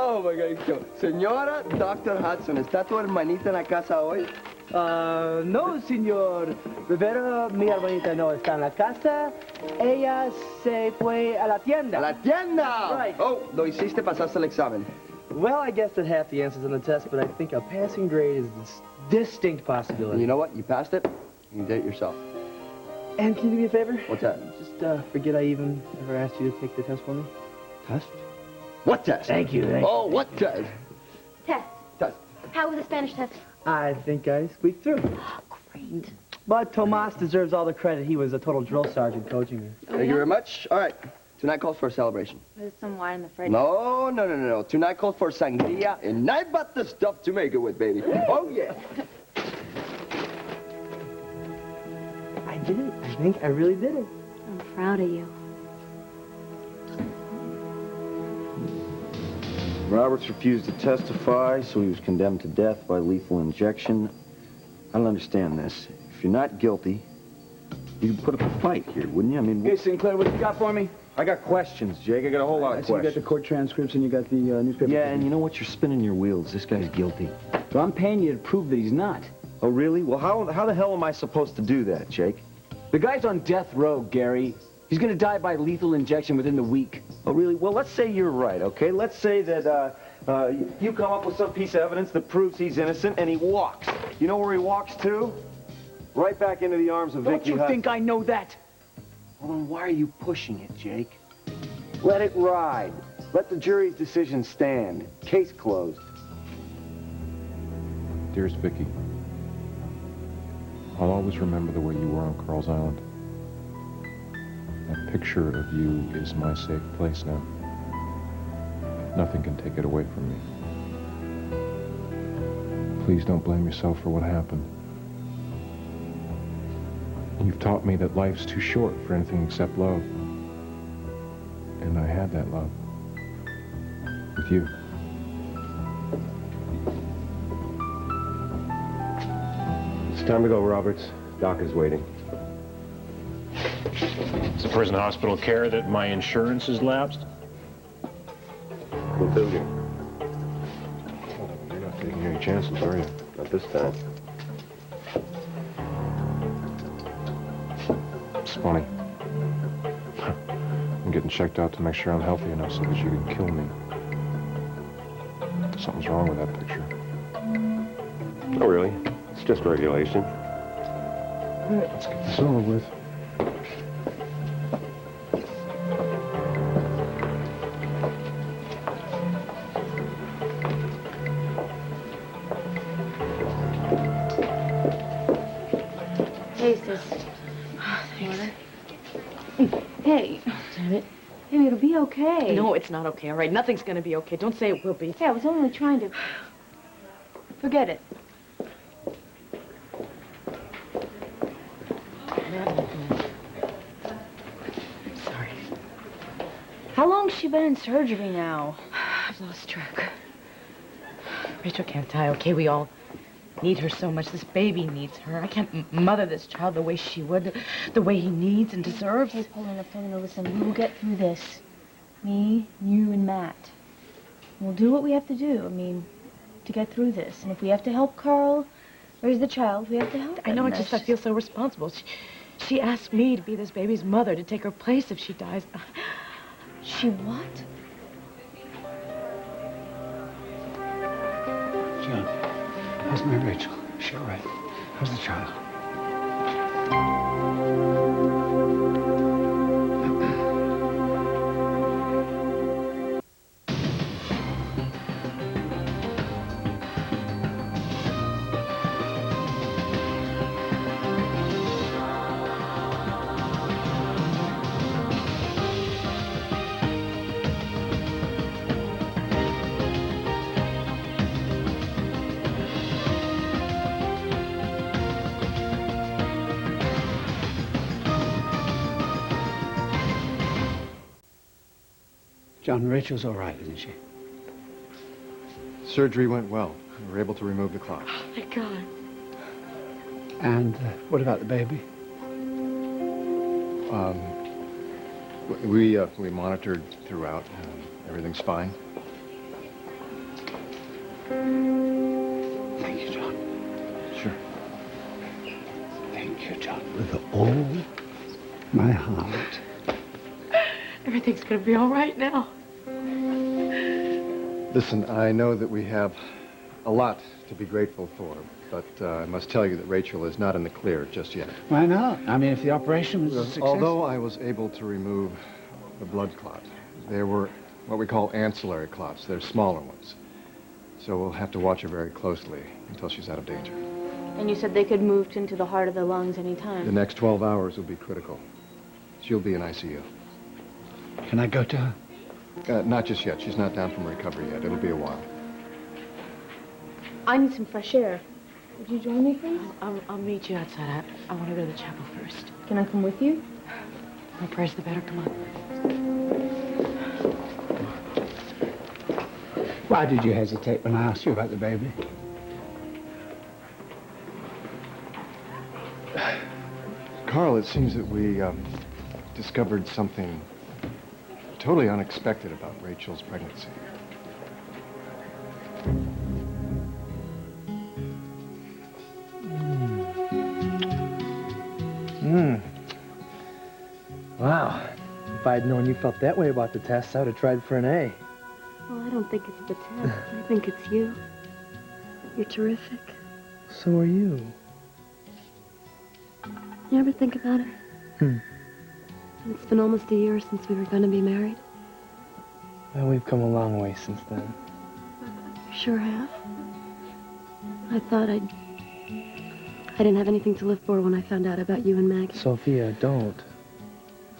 Oh, my God. Señora Dr. Hudson, ¿está tu hermanita en la casa hoy? No, señor. Rivera, mi hermanita no está en la casa. Ella se fue a la tienda. ¿A la tienda? Right. Oh, lo hiciste, pasaste el examen. Well, I guessed at half the answers on the test, but I think a passing grade is a distinct possibility. And you know what? You passed it. You did it yourself. And can you do me a favor? What's that? Just forget I even ever asked you to take the test for me. Test? What test? Thank you. Oh, what test? Test. Test. How was the Spanish test? I think I squeaked through. Oh, great. But Tomas deserves all the credit. He was a total drill sergeant coaching me. Thank you very much. All right. Tonight calls for a celebration. There's some wine in the fridge. No. Tonight calls for sangria, and I bought the stuff to make it with, baby. Oh, yeah. I did it. I think I really did it. I'm proud of you. Roberts refused to testify, so he was condemned to death by lethal injection. I don't understand this. If you're not guilty, you'd put up a fight here, wouldn't you? I mean, Hey, Sinclair, what you got for me? I got questions, Jake. I got a whole lot of I see you got questions. the court transcripts and you got the newspaper. Yeah, and you know what? You're spinning your wheels. This guy's guilty. So I'm paying you to prove that he's not. Oh, really? Well, how the hell am I supposed to do that, Jake? The guy's on death row, Gary. He's gonna die by lethal injection within the week. Oh, really? Well, let's say you're right, okay? Let's say that you come up with some piece of evidence that proves he's innocent, and he walks. You know where he walks to? Right back into the arms of Don't Vicky you Hudson. think I know that? Well, then why are you pushing it, Jake? Let it ride. Let the jury's decision stand. Case closed. Dearest Vicky, I'll always remember the way you were on Carl's Island. That picture of you is my safe place now. Nothing can take it away from me. Please don't blame yourself for what happened. You've taught me that life's too short for anything except love. And I had that love. With you. It's time to go, Roberts. Doc is waiting. Is the prison hospital care that my insurance has lapsed? Who told you? You're not taking any chances, are you? Not this time. It's funny. I'm getting checked out to make sure I'm healthy enough so that you can kill me. Something's wrong with that picture. Oh, really? It's just regulation. All right, let's get this over with. Hey, sis. Water? Hey. Damn it. Hey, it'll be okay. No, it's not okay, all right? Nothing's gonna be okay. Don't say it will be. Hey, I was only trying to... Forget it. Sorry. How long's she been in surgery now? I've lost track. Rachel can't die, okay? We all need her so much. This baby needs her. I can't mother this child the way she would, the way he needs and deserves. Hey, Paulina, listen, we will get through this. Me, you, and Matt. We'll do what we have to do, to get through this. And if we have to help Carl raise the child, we have to help I know, him. it's just I feel so responsible. She asked me to be this baby's mother, to take her place if she dies. She what? John, how's my Rachel? Is she all right? How's the child? John, Rachel's all right, isn't she? Surgery went well. We were able to remove the clot. Oh, my God. And what about the baby? We monitored throughout. Everything's fine. Thank you, John. Sure. Thank you, John. With all my heart. Everything's gonna be all right now. Listen, I know that we have a lot to be grateful for, but I must tell you that Rachel is not in the clear just yet. Why not? I mean, if the operation was a success... Although I was able to remove the blood clot, there were what we call ancillary clots. They're smaller ones. So we'll have to watch her very closely until she's out of danger. And you said they could move into the heart of the lungs any time. The next 12 hours will be critical. She'll be in ICU. Can I go to her? Not just yet. She's not down from recovery yet. It'll be a while. I need some fresh air. Would you join me, please? I'll meet you outside. I want to go to the chapel first. Can I come with you? The more prayers, the better. Come on. Why did you hesitate when I asked you about the baby? Carl, it seems that we discovered something totally unexpected about Rachel's pregnancy. Wow. If I'd known you felt that way about the test, I would have tried for an A. Well, I don't think it's the test. I think it's you. You're terrific. So are you. You ever think about it? It's been almost a year since we were going to be married. Well, we've come a long way since then. You sure have. I thought I didn't have anything to live for when I found out about you and Maggie. Sophia, don't.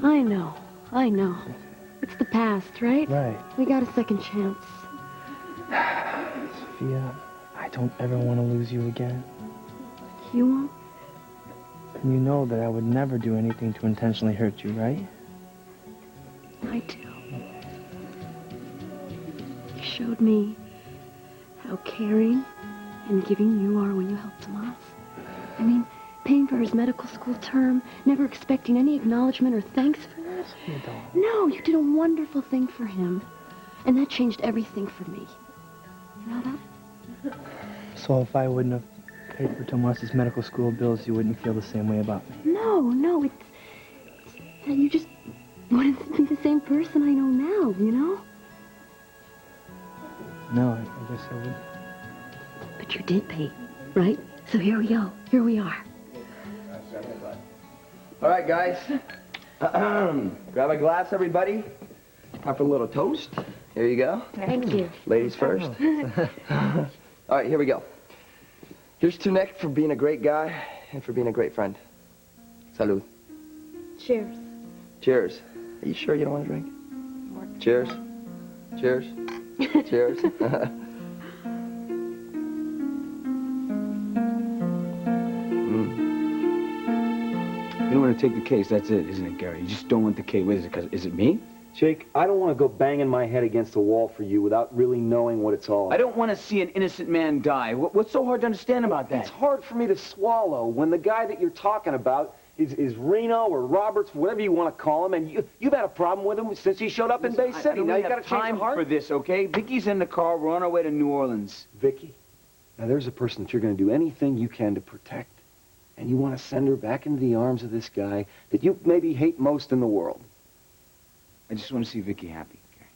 I know. It's the past, right? Right. We got a second chance. Sophia, I don't ever want to lose you again. You won't? And you know that I would never do anything to intentionally hurt you, right? I do. You showed me how caring and giving you are when you help Tomas. I mean, paying for his medical school term, never expecting any acknowledgement or thanks for that. You don't. No, you did a wonderful thing for him. And that changed everything for me. You know that? So if I wouldn't have paid for Tomas's medical school bills, you wouldn't feel the same way about me? No, it's you just wouldn't be the same person I know now, you know? No, I guess I would. But you did pay, right? So here we go. Here we are. All right, guys. Grab a glass, everybody. Time for a little toast. Here you go. Thank you. Ladies first. All right, here we go. Here's to Nick for being a great guy and for being a great friend. Salud. Cheers. Cheers. Are you sure you don't want to drink? Cheers. Cheers. Cheers. You don't want to take the case, that's it, isn't it, Gary? You just don't want the case. What is it, 'cause is it me? Jake, I don't want to go banging my head against the wall for you without really knowing what it's all about. I don't want to see an innocent man die. What's so hard to understand about that? It's hard for me to swallow when the guy that you're talking about is Reno or Roberts, whatever you want to call him, and you've had a problem with him since he showed up in Bay City. Now you got to change time your heart for this, okay? Vicky's in the car. We're on our way to New Orleans. Vicky, now there's a person that you're going to do anything you can to protect, and you want to send her back into the arms of this guy that you maybe hate most in the world. I just want to see Vicky happy, okay?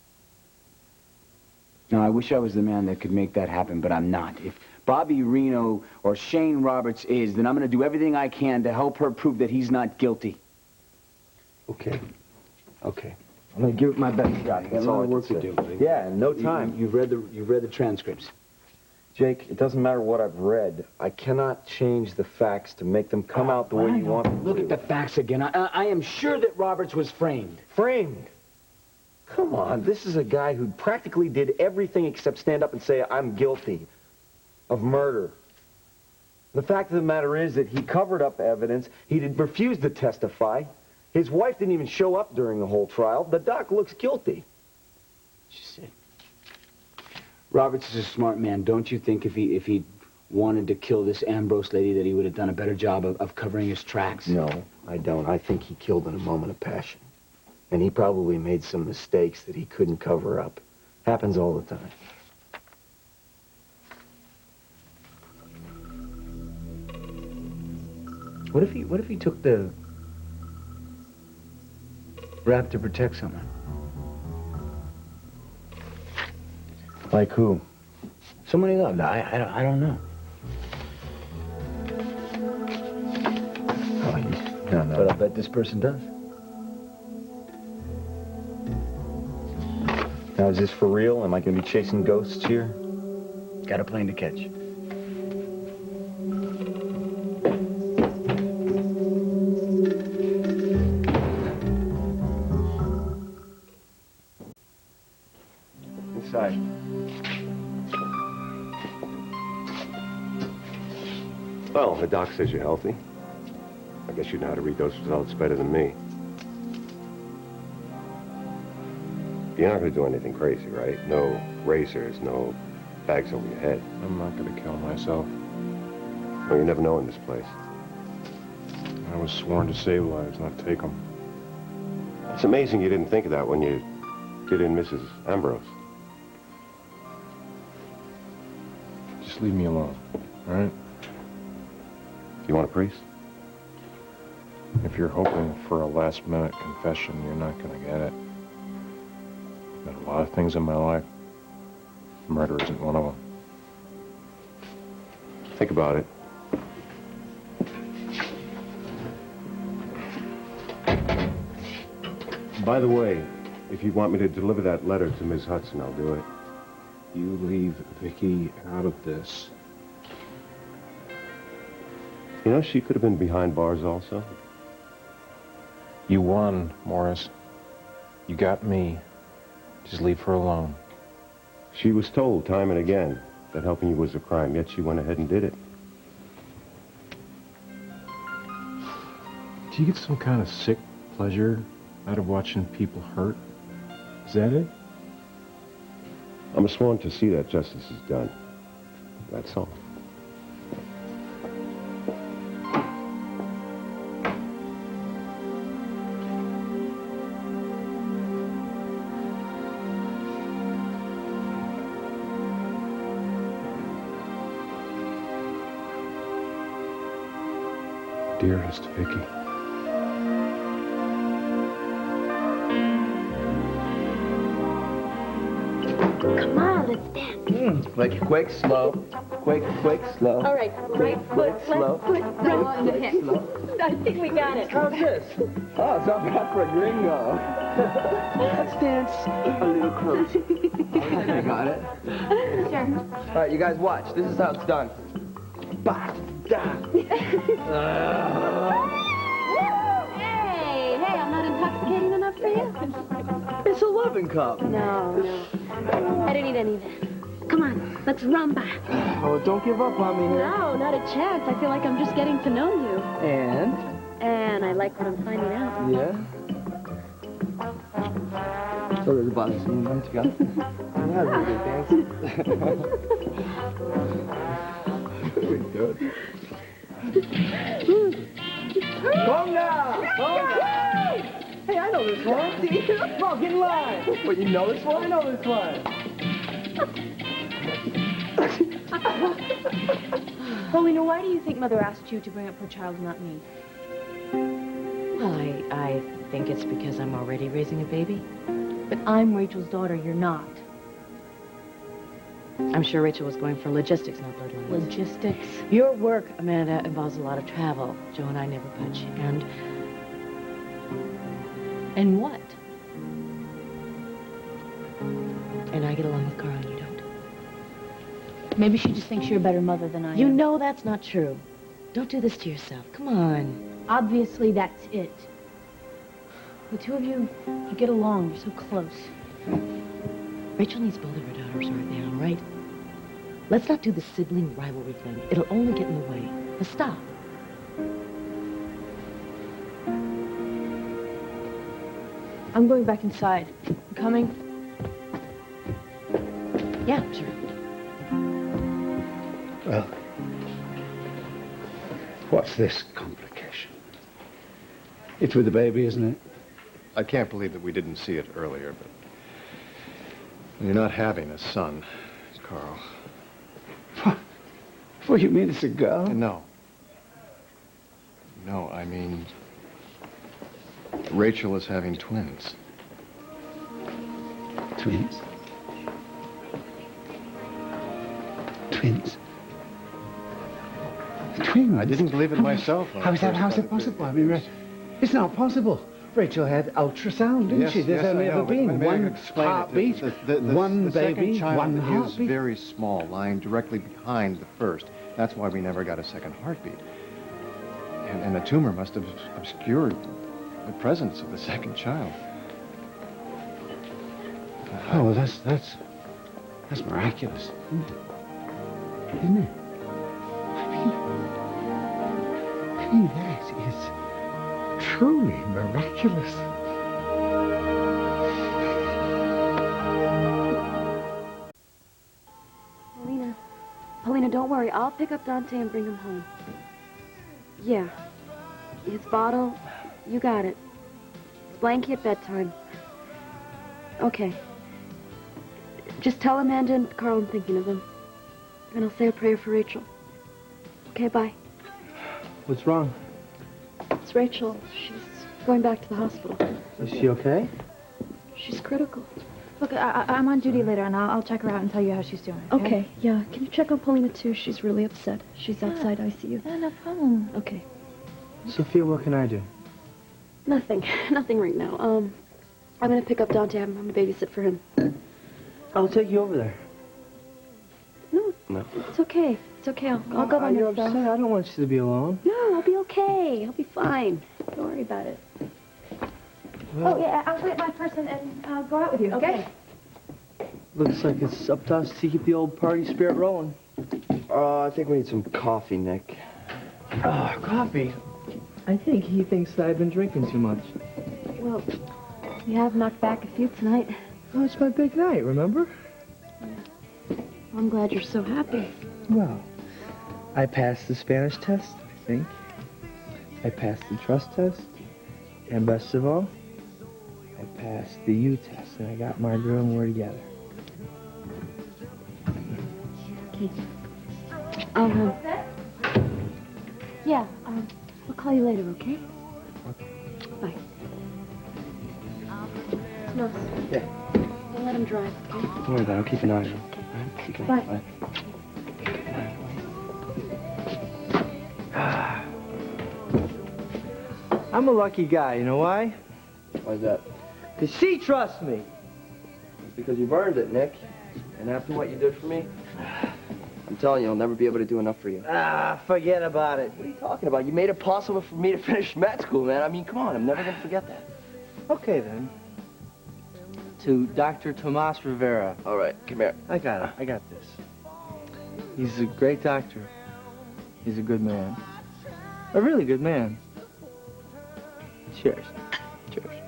Now, I wish I was the man that could make that happen, but I'm not. If Bobby Reno or Shane Roberts is, then I'm going to do everything I can to help her prove that he's not guilty. Okay. Okay. I'm going to give it my best shot. You got That's a lot all of I work can to say. do. Buddy. Yeah, in no time. You've read the transcripts. Jake, it doesn't matter what I've read. I cannot change the facts to make them come out the way you want them Look to. at the facts again. I am sure that Roberts was framed. Framed? Come on, this is a guy who practically did everything except stand up and say, I'm guilty of murder. The fact of the matter is that he covered up evidence. He refused to testify. His wife didn't even show up during the whole trial. The doc looks guilty. Just it. Roberts is a smart man. Don't you think if he wanted to kill this Ambrose lady that he would have done a better job of covering his tracks? No, I don't. I think he killed in a moment of passion. And he probably made some mistakes that he couldn't cover up. Happens all the time. What if he took the rap to protect someone? Like who? Someone he loved. I don't know. Oh, no. But I'll bet this person does. Now, is this for real? Am I going to be chasing ghosts here? Got a plane to catch. Inside. Well, the doc says you're healthy. I guess you know how to read those results better than me. You're not going to do anything crazy, right? No razors, no bags over your head. I'm not going to kill myself. Well, you never know in this place. I was sworn to save lives, not take them. It's amazing you didn't think of that when you did in Mrs. Ambrose. Just leave me alone, all right? You want a priest? If you're hoping for a last-minute confession, you're not going to get it. I've had a lot of things in my life. Murder isn't one of them. Think about it. By the way, if you want me to deliver that letter to Ms. Hudson, I'll do it. You leave Vicky out of this. You know, she could have been behind bars also. You won, Morris. You got me. Just leave her alone. She was told time and again that helping you was a crime, yet she went ahead and did it. Do you get some kind of sick pleasure out of watching people hurt? Is that it? I'm sworn to see that justice is done. That's all. Dearest Vicky. Come on, let's dance. Quick, slow. Quick, slow. All right, right foot, slow. left foot, right on the hip. Slow. I think we got it. How's this? Oh, it's not bad for a gringo. Let's dance a little closer. I got it. Sure. All right, you guys watch. This is how it's done. Ba, da. Hey, I'm not intoxicating enough for you? It's a loving cup. No. I don't need any of that. Come on, let's rumba. Oh, don't give up on me here. No, not a chance. I feel like I'm just getting to know you. And I like what I'm finding out. yeah. So there's a bunch of you guys together. Yeah, really good dancing. Very good. Conga! Hey, I know this one. Come on, get in line. Wait, you know this one? I know this one. Paulina, why do you think Mother asked you to bring up her child, not me? Well, I think it's because I'm already raising a baby. But I'm Rachel's daughter, you're not. I'm sure Rachel was going for logistics, not bloodlines. Logistics? Your work, Amanda, involves a lot of travel. Joe and I never budge. And what? And I get along with Carl and you don't. Maybe she just thinks you're a better mother than I am. You know that's not true. Don't do this to yourself. Come on. Obviously, that's it. The two of you get along. You're so close. Rachel needs both of her daughters right now, all right? Let's not do the sibling rivalry thing. It'll only get in the way. Now stop. I'm going back inside. You coming? Yeah, sure. Well, what's this complication? It's with the baby, isn't it? I can't believe that we didn't see it earlier, but you're not having a son, Carl. What, you mean it's a girl? No. No, I mean, Rachel is having twins. Twins? Twins? Twins? I didn't believe it myself. How's it possible? I mean, it's not possible. Rachel had ultrasound, didn't she? There's only ever been one heartbeat, one baby, one heartbeat. The second child is very small, lying directly behind the first. That's why we never got a second heartbeat. And the tumor must have obscured the presence of the second child. Oh, well, that's miraculous, isn't it? I mean, that is truly miraculous. Paulina, don't worry. I'll pick up Dante and bring him home. Yeah. His bottle, you got it. His blankie at bedtime. Okay. Just tell Amanda and Carl I'm thinking of them. And I'll say a prayer for Rachel. Okay, bye. What's wrong? It's Rachel. She's going back to the hospital. Is she okay? She's critical. Look, I'm on duty later, and I'll check her out and tell you how she's doing. Okay, yeah. Can you check on Paulina, too? She's really upset. She's outside ICU. Yeah, no problem. Okay. Sophia, what can I do? Nothing. Nothing right now. I'm going to pick up Dante. I'm going to babysit for him. I'll take you over there. No. It's okay. It's okay. I'll go by You're myself. upset. I don't want you to be alone. No, I'll be okay. I'll be fine. Don't worry about it. Oh, yeah, I'll get my purse and I'll go out with you, okay? Looks like it's up to us to keep the old party spirit rolling. I think we need some coffee, Nick. Coffee? I think he thinks that I've been drinking too much. Well, we have knocked back a few tonight. Oh, it's my big night, remember? I'm glad you're so happy. Well, I passed the Spanish test, I think. I passed the trust test. And best of all, I passed the U test, and I got my girl, and we're together. Okay. Yeah, I'll call you later, okay? Bye. No. Yeah. Don't let him drive, okay? Don't worry about it. I'll keep an eye on him. Okay. Bye. I'm a lucky guy, you know why? Why's that? Because she trusts me. It's because you've earned it, Nick. And after what you did for me, I'm telling you, I'll never be able to do enough for you. Forget about it. What are you talking about? You made it possible for me to finish med school, man. I mean, come on, I'm never going to forget that. Okay, then. To Dr. Tomas Rivera. All right, come here. I got it. I got this. He's a great doctor. He's a good man. A really good man. Cheers. Cheers.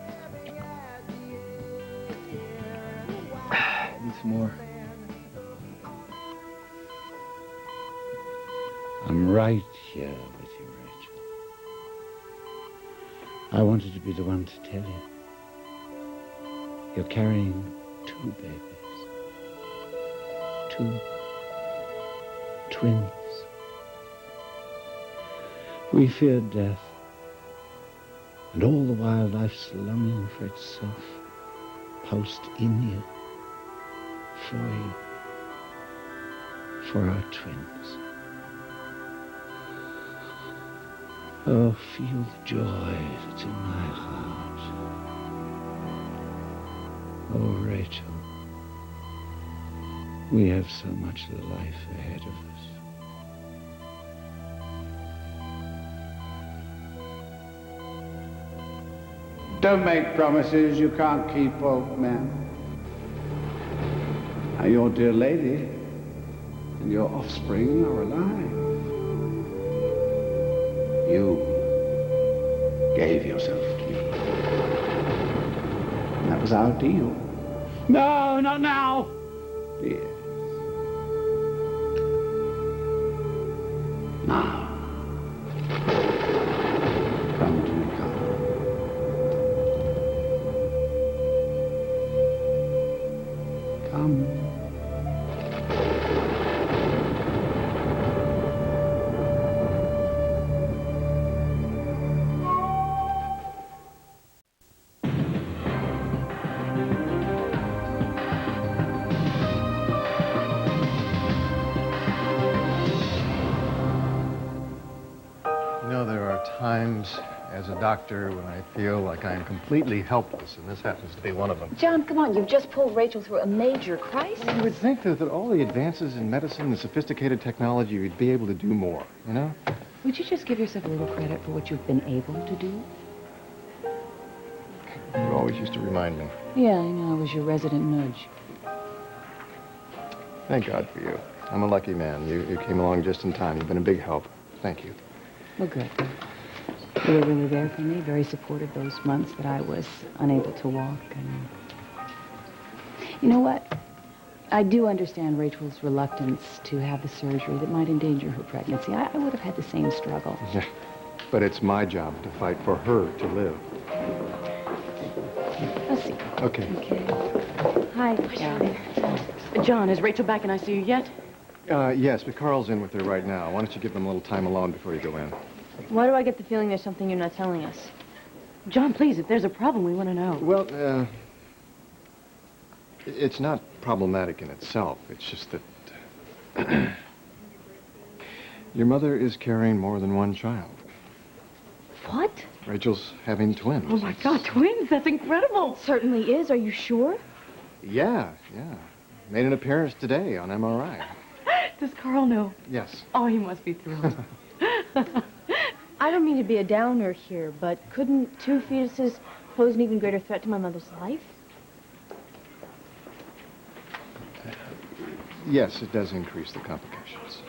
Need some more. I'm right here with you, Rachel. I wanted to be the one to tell you. You're carrying 2 babies. 2 twins. We feared death. And all the while life's longing for itself housed in you. For you. For our twins. Oh, feel the joy that's in my heart. Oh, Rachel, we have so much life ahead of us. Don't make promises you can't keep, old man. Now, your dear lady and your offspring are alive. You gave yourself to me. And that was our deal. No, not now! Yes. Now. Come to me, Carl. Come. times as a doctor when I feel like I am completely helpless, and this happens to be one of them. John, come on. You've just pulled Rachel through a major crisis. You would think that all the advances in medicine and sophisticated technology, you'd be able to do more, you know? Would you just give yourself a little credit for what you've been able to do? You always used to remind me. Yeah, I know. I was your resident nudge. Thank God for you. I'm a lucky man. You came along just in time. You've been a big help. Thank you. Well, good. You were really there for me, very supportive those months that I was unable to walk. And you know what? I do understand Rachel's reluctance to have the surgery that might endanger her pregnancy. I would have had the same struggle. Yeah. But it's my job to fight for her to live. I'll see. Okay. Okay. Hi, John. John, is Rachel back in ICU yet? Yes, but Carl's in with her right now. Why don't you give them a little time alone before you go in? Why do I get the feeling there's something you're not telling us? John, please, if there's a problem, we want to know. Well, it's not problematic in itself. It's just that your mother is carrying more than one child. What? Rachel's having twins. Oh, my God, twins? That's incredible. It certainly is. Are you sure? Yeah. Made an appearance today on MRI. Does Carl know? Yes. Oh, he must be thrilled. I don't mean to be a downer here, but couldn't two fetuses pose an even greater threat to my mother's life? Yes, it does increase the complications.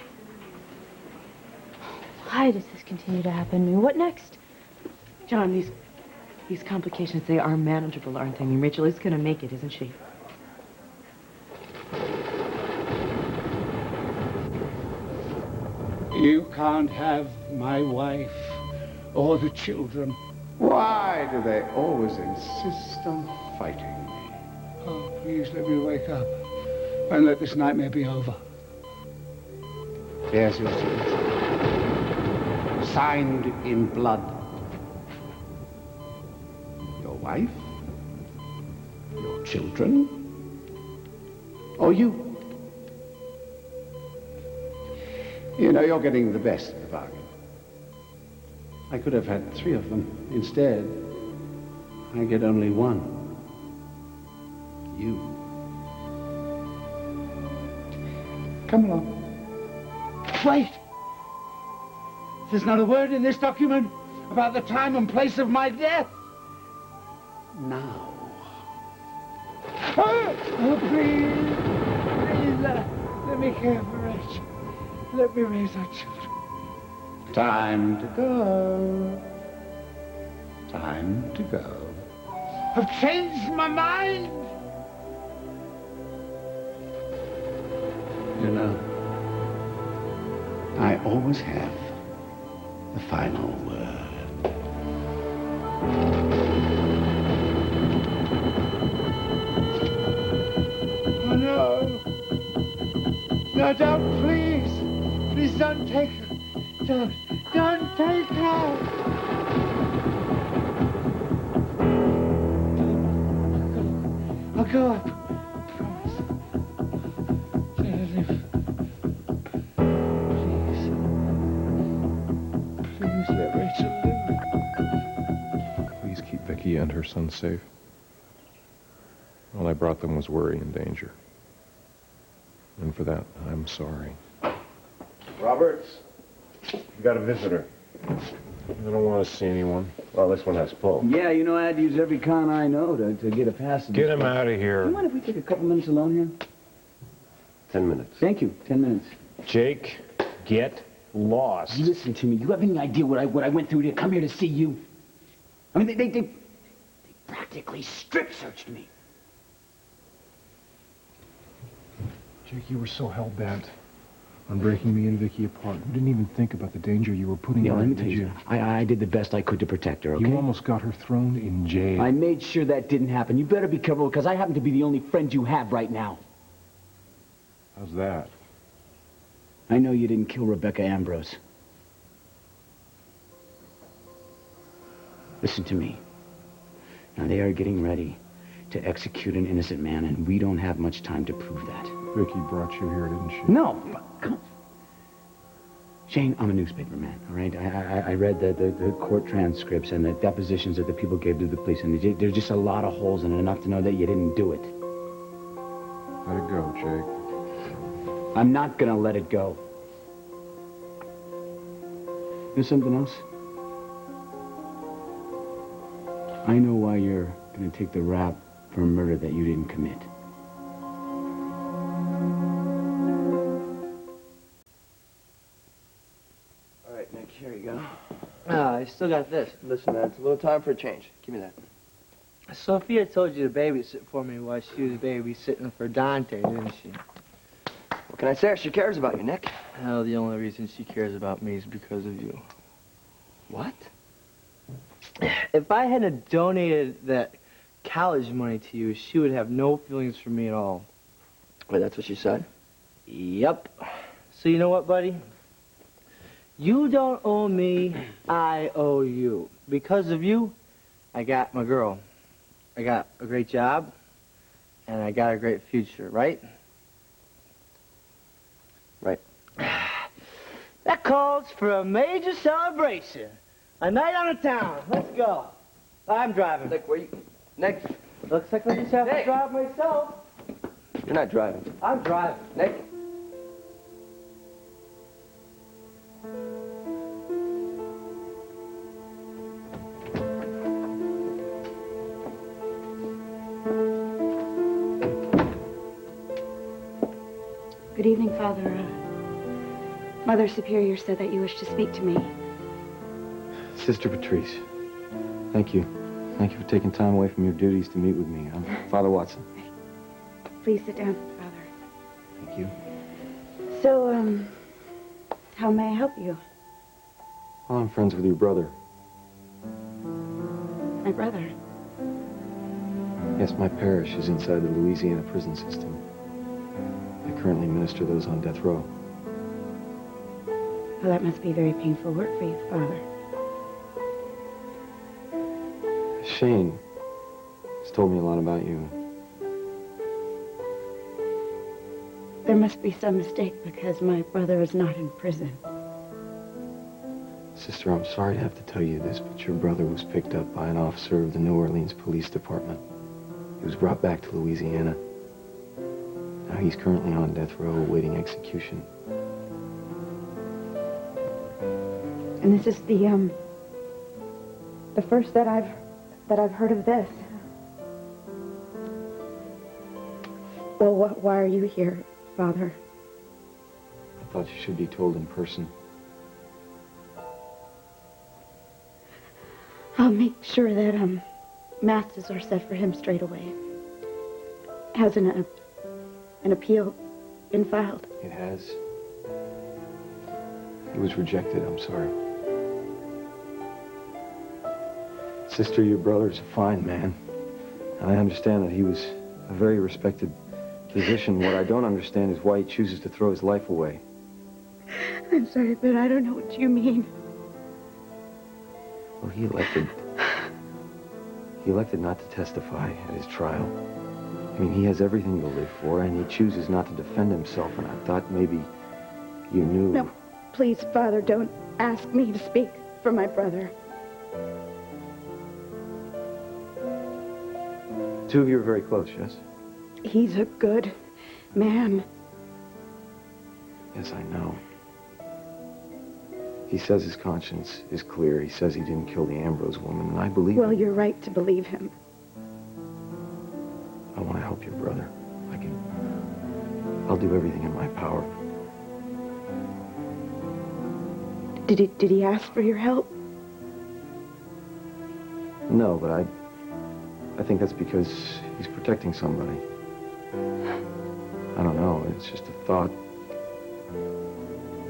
Why does this continue to happen to me? What next? John, these complications, they are manageable, aren't they? I mean, Rachel is going to make it, isn't she? You can't have my wife or the children. Why do they always insist on fighting me? Oh, please let me wake up and let this nightmare be over. Here's your signature. Signed in blood. Your wife? Your children? Or you? You know, you're getting the best of the bargain. I could have had 3 of them. Instead, I get only 1. You. Come along. Wait! There's not a word in this document about the time and place of my death. Now. Oh, please, let me care for Rachel. Let me raise our children. Time to go. Time to go. I've changed my mind. You know, I always have the final word. Oh, no. No, don't, please. Please don't take her. Don't take her. I'll go up. I promise. Let her live. Please let Rachel live. Please keep Vicky and her son safe. All I brought them was worry and danger. And for that, I'm sorry. Roberts, you got a visitor. I don't want to see anyone. Well, this one has pull. Yeah, you know, I'd use every con I know to get a pass. Get him out of here. You mind if we take a couple minutes alone here? 10 minutes. Thank you. 10 minutes. Jake, get lost. Listen to me. You have any idea what I went through to come here to see you? I mean, they practically strip searched me. Jake, you were so hell-bent on breaking me and Vicky apart. You didn't even think about the danger you were putting her in, Let me did tell you, you? I did the best I could to protect her, okay? You almost got her thrown in jail. I made sure that didn't happen. You better be careful, because I happen to be the only friend you have right now. How's that? I know you didn't kill Rebecca Ambrose. Listen to me. Now, they are getting ready to execute an innocent man, and we don't have much time to prove that. Vicky brought you here, didn't she? No, but come. Shane, I'm a newspaper man, all right? I read the court transcripts and the depositions that the people gave to the police, and there's just a lot of holes in it, enough to know that you didn't do it. Let it go, Jake. I'm not gonna let it go. You know something else? I know why you're gonna take the rap for a murder that you didn't commit. All right, Nick, here you go. I still got this. Listen, man, it's a little time for a change. Give me that. Sophia told you to babysit for me while she was babysitting for Dante, didn't she? What can I say? She cares about you, Nick. Hell, the only reason she cares about me is because of you. What? If I hadn't donated that college money to you, she would have no feelings for me at all. Wait, that's what she said? Yep. So you know what, buddy? You don't owe me, I owe you. Because of you, I got my girl. I got a great job, and I got a great future, right? Right. That calls for a major celebration. A night on the town. Let's go. I'm driving. Nick, where you... Nick. Looks like I just have to Nick. drive myself. You're not driving. I'm driving. Nick. Good evening, Father. Mother Superior said that you wish to speak to me. Sister Patrice, thank you. Thank you for taking time away from your duties to meet with me. I'm Father Watson. Please sit down, Father. Thank you. So, how may I help you? Well, I'm friends with your brother. My brother. Yes, my parish is inside the Louisiana prison system. I currently minister those on death row. Well, that must be very painful work for you, Father. Shane has told me a lot about you. There must be some mistake because my brother is not in prison. Sister, I'm sorry to have to tell you this, but your brother was picked up by an officer of the New Orleans Police Department. He was brought back to Louisiana. Now he's currently on death row awaiting execution. And this is the first that I've heard of this. Well, why are you here, Father? I thought you should be told in person. I'll make sure that masses are set for him straight away. Has an appeal been filed? It has. He was rejected, I'm sorry. Sister, your brother's a fine man. And I understand that he was a very respected physician. What I don't understand is why he chooses to throw his life away. I'm sorry, but I don't know what you mean. Well, he elected not to testify at his trial. I mean, he has everything to live for, and he chooses not to defend himself, and I thought maybe you knew. No, please, Father, don't ask me to speak for my brother. Two of you are very close, yes? He's a good man. Yes, I know. He says his conscience is clear. He says he didn't kill the Ambrose woman, and I believe Well, him. you're right to believe him. I want to help your brother. I'll do everything in my power. Did he ask for your help? No, but I think that's because he's protecting somebody. I don't know. It's just a thought.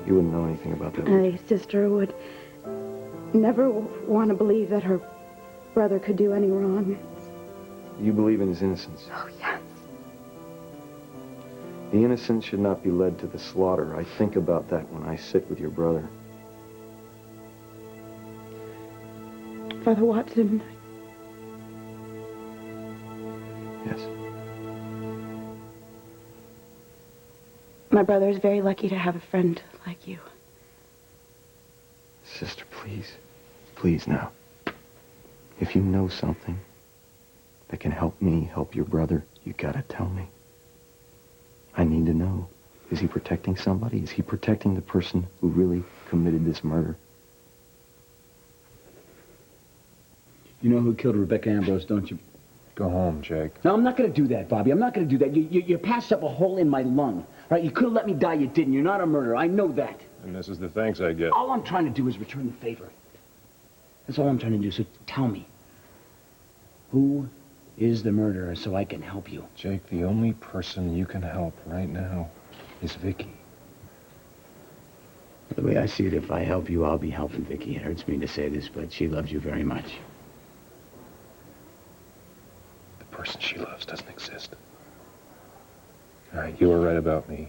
You wouldn't know anything about that. My sister would never want to believe that her brother could do any wrong. You believe in his innocence. Oh, yes. The innocent should not be led to the slaughter. I think about that when I sit with your brother. Father Watson. Yes. My brother is very lucky to have a friend like you. Sister, please. Please now. If you know something that can help me help your brother, you gotta tell me. I need to know. Is he protecting somebody? Is he protecting the person who really committed this murder? You know who killed Rebecca Ambrose, don't you? Go home, Jake. No, I'm not going to do that, Bobby. I'm not going to do that. You patched up a hole in my lung. Right? You could have let me die. You didn't. You're not a murderer. I know that. And this is the thanks I get. All I'm trying to do is return the favor. That's all I'm trying to do. So tell me, who is the murderer so I can help you? Jake, the only person you can help right now is Vicky. The way I see it, if I help you, I'll be helping Vicky. It hurts me to say this, but she loves you very much. The person she loves doesn't exist. All right, you were right about me.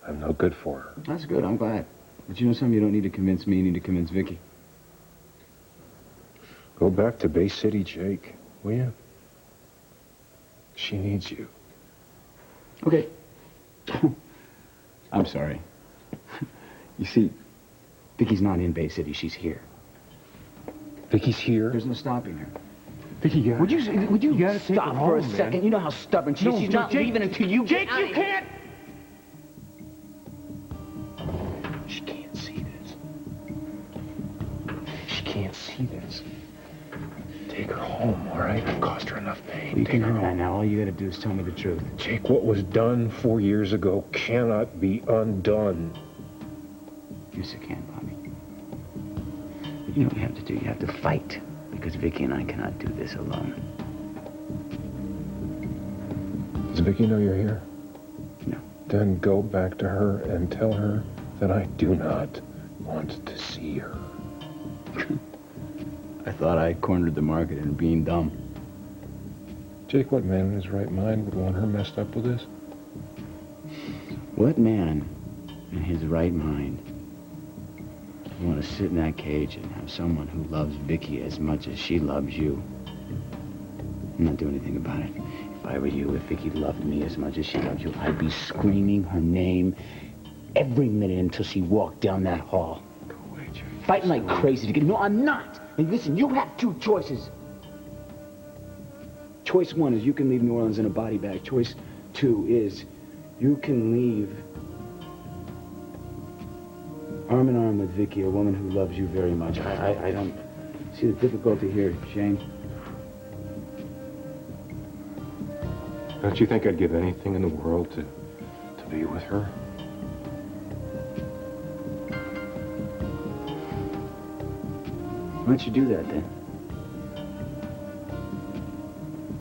I'm no good for her. That's good. I'm glad. But you know something? You don't need to convince me. You need to convince Vicky. Go back to Bay City, Jake, will you? She needs you. Okay. I'm sorry. You see, Vicky's not in Bay City. She's here. Vicky's here? There's no stopping her. Vicky, you Would you stop for a second? You know how stubborn she is. She's not Jake, leaving until you Jake, get you can't! She can't see this. She can't see this. Take her home, all right? It cost her enough pain. You can hear that now. All you gotta do is tell me the truth. Jake, what was done 4 years ago cannot be undone. Yes, it can, Bobby. But you know what you have to do? You have to fight. Because Vicky and I cannot do this alone. Does Vicky know you're here? No. Then go back to her and tell her that I do not want to see her. I thought I cornered the market in being dumb. Jake, what man in his right mind would want her messed up with this? What man in his right mind would want to sit in that cage and have someone who loves Vicky as much as she loves you? I'm not doing anything about it. If I were you, if Vicky loved me as much as she loves you, I'd be screaming her name every minute until she walked down that hall. Go away, Jake. Fighting like crazy to get... No, I'm not. And listen, you have two choices. Choice one is you can leave New Orleans in a body bag. Choice two is you can leave arm in arm with Vicky, a woman who loves you very much. I don't see the difficulty here, Shane. Don't you think I'd give anything in the world to be with her? Why don't you do that, then?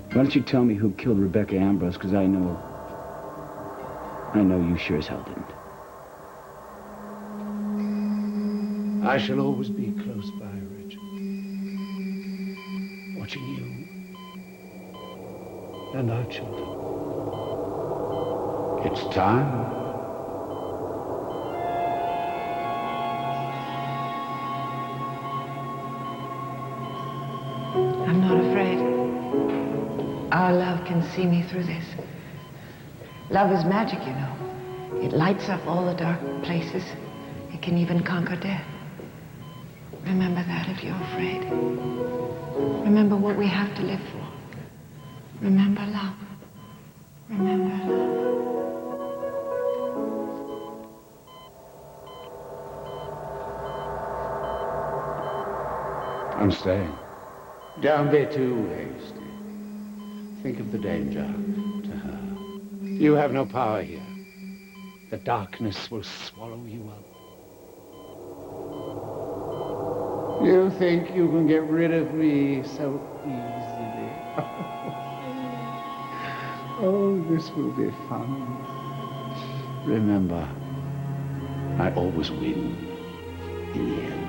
Why don't you tell me who killed Rebecca Ambrose, because I know you sure as hell didn't. I shall always be close by, Richard. Watching you and our children. It's time. I'm not afraid. Our love can see me through this. Love is magic, you know. It lights up all the dark places. It can even conquer death. Remember that if you're afraid. Remember what we have to live for. Remember love. Remember love. I'm staying. Don't be too hasty. Think of the danger to her. You have no power here. The darkness will swallow you up. You think you can get rid of me so easily? Oh, this will be fun. Remember, I always win in the end.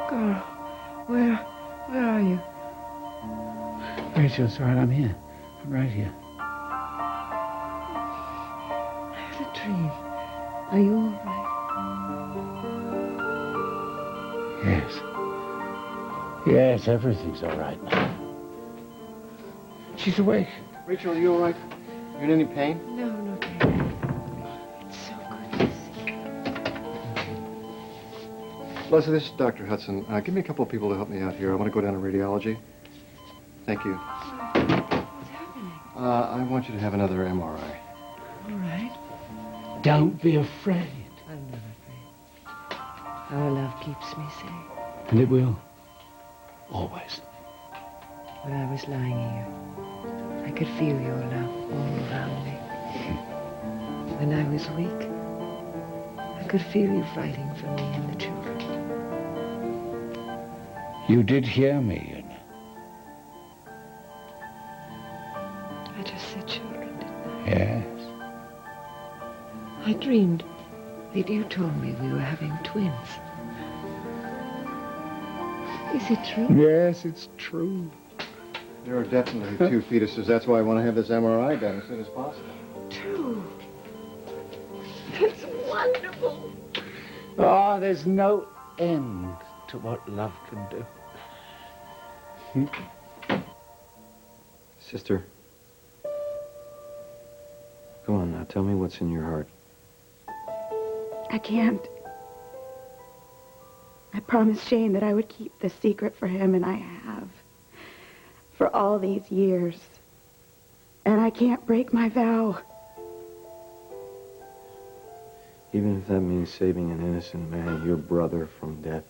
Carl, where are you? Rachel, it's all right. I'm here. I'm right here. I had a dream. Are you all right? Yes. Yes, everything's all right now. She's awake. Rachel, are you all right? You in any pain? No, no, dear. It's so good to see you. Leslie, this is Dr. Hudson. Give me a couple of people to help me out here. I want to go down to radiology. Thank you. What's happening? I want you to have another MRI. All right. Don't be afraid. I'm not afraid. Our love keeps me safe. And it will. Always. When I was lying here, I could feel your love all around me. When I was weak, I could feel you fighting for me and the children. You did hear me, you know. I just said children, didn't I? Yes. I dreamed that you told me we were having twins. Is it true? Yes, it's true. There are definitely two fetuses. That's why I want to have this MRI done as soon as possible. Two. That's wonderful. Oh, there's no end to what love can do. Sister. Go on now. Tell me what's in your heart. I can't. I promised Shane that I would keep this secret for him, and I have. For all these years. And I can't break my vow. Even if that means saving an innocent man, your brother, from death.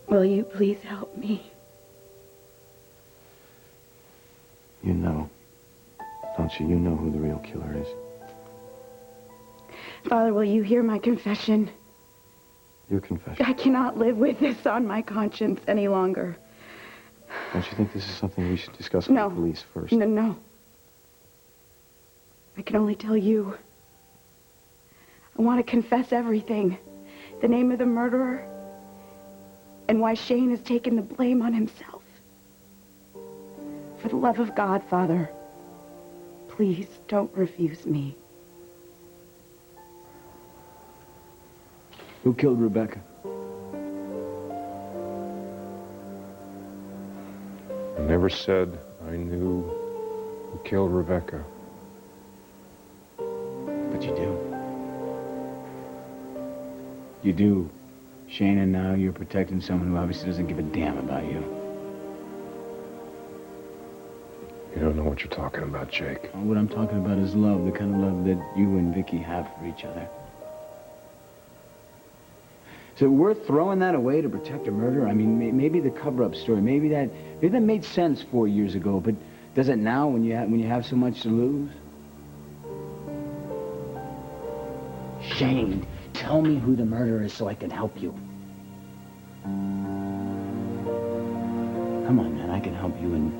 Will you please help me? You know, don't you? You know who the real killer is. Father, will you hear my confession? Your confession. I cannot live with this on my conscience any longer. Don't you think this is something we should discuss with the police first? No. I can only tell you. I want to confess everything. The name of the murderer, and why Shane has taken the blame on himself. For the love of God, Father, please don't refuse me. Who killed Rebecca? I never said I knew who killed Rebecca. But you do. You do. Shane, and now you're protecting someone who obviously doesn't give a damn about you. You don't know what you're talking about, Jake. Oh, what I'm talking about is love, the kind of love that you and Vicky have for each other. Is it worth throwing that away to protect a murder? I mean, maybe the cover-up story, maybe that made sense 4 years ago, but does it now when you have so much to lose? Shane, tell me who the murderer is so I can help you. Come on, man, I can help you and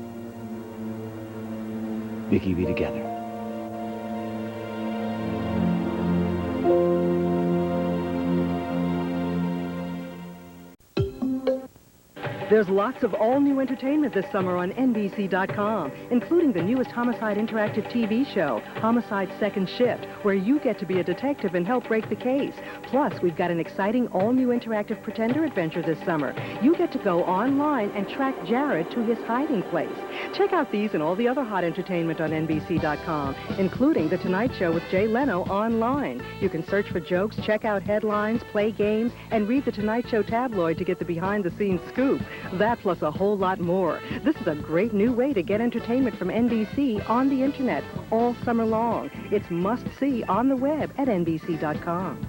Vicky be together. There's lots of all-new entertainment this summer on NBC.com, including the newest Homicide interactive TV show, Homicide Second Shift, where you get to be a detective and help break the case. Plus, we've got an exciting all-new interactive Pretender adventure this summer. You get to go online and track Jared to his hiding place. Check out these and all the other hot entertainment on NBC.com, including The Tonight Show with Jay Leno online. You can search for jokes, check out headlines, play games, and read The Tonight Show tabloid to get the behind-the-scenes scoop. That plus a whole lot more. This is a great new way to get entertainment from NBC on the internet all summer long. It's must-see on the web at NBC.com.